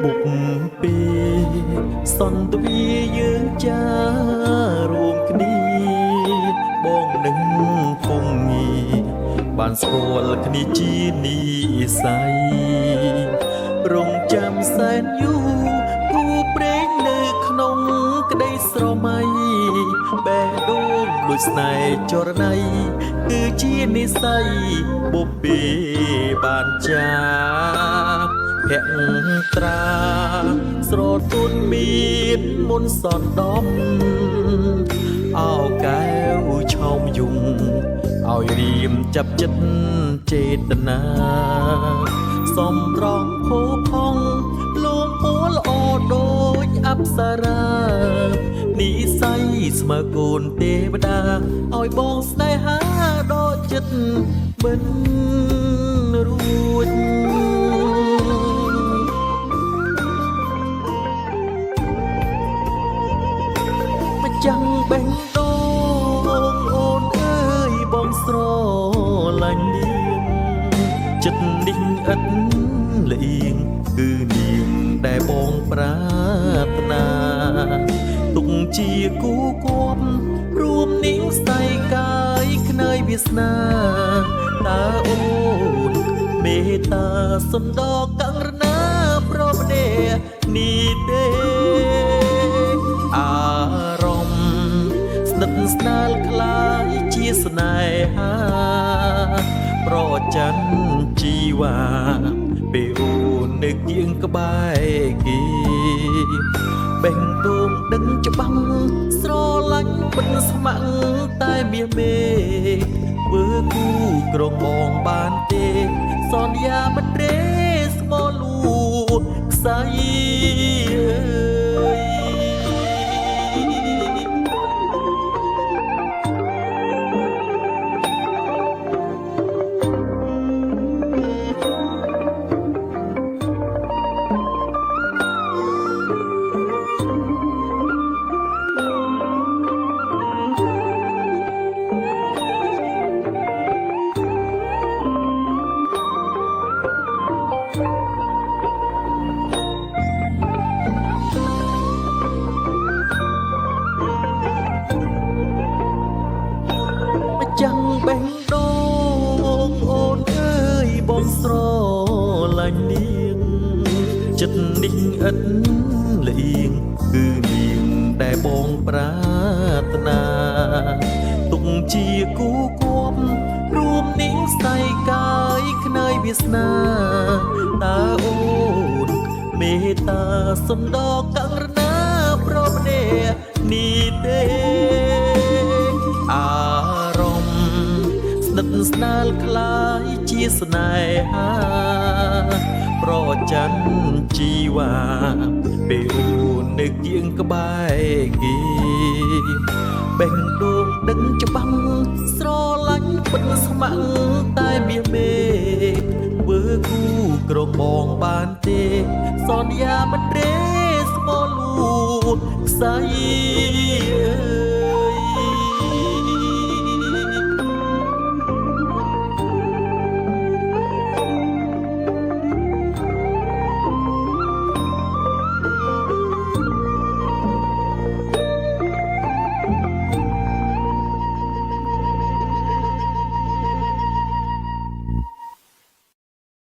បុកពីសន្ទវាយើងចារួមគ្នាបងនឹងគង់ងារបានស្គាល់គ្នាជានិស័យរងចាំសែនយូរគូព្រេងនៅក្នុងក្តីស្រមៃបែបដូងដូចស្នេហ៍ចរណៃគឺជានិស័យបុព្វេបានចាភក្ត្រាស្រទន់មានមុនសនដំអោកែវឆោមយុងឲ្យរៀមចាប់ចិត្តចេតនាសំរងភោផងលួងពួលល្អដូចអប្សរានិស័យស្មើកូនទេវតាឲ្យបងស្នេហាដល់ចិត្តមិនរួចម្ចាំងបេះដូងអូនអើយបងស្រឡាញ់នាងចិត្តនេះឥតលៀងគឺនាងដែលបងប្រាថ្នាទុកជាគូគប់រួមនាងស្័យកាយខ្នើយវាសនាតើអូនមេត្តាសុនដកករណាប្រមនេនេះទេអារម្មណ៍ស្និទ្ធស្នាលคล้ายជាស្នេហាប្រច័ណ្ឌជីវ៉ាពេលអូននៅគៀងក្បែរគេបេះដូងដឹងច្បាំងស្រឡាញ់ពិតស្ម័គ្រតែមាសមេធ្វើគូក្រងបងបានទេសន្យាមិនរេស្មោលូខ្សែចាំងបេះដូងអូនអើយបងស្រឡាញ់នាងចិត្តនេះឥតលៀងគឺនាងដែលបងប្រាថ្នាទុកជាគូគប់រួមនាងស្័យកាយខ្នើយវាសនាតើអូនមេត្តាសុនដកករណាប្រមនេនេះទេស្និទ្ធស្នាលคล้ายជាស្នេហាប្រច័ណ្ឌជីវ៉ាពេលអូននៅគៀងក្បែរគេបេះដូងដឹងច្បាំងស្រឡាញ់ពិតស្ម័គ្រតែមាសមេធ្វើគូក្រងបងបានទេសន្យាមិនរេស្មោលូខ្សែ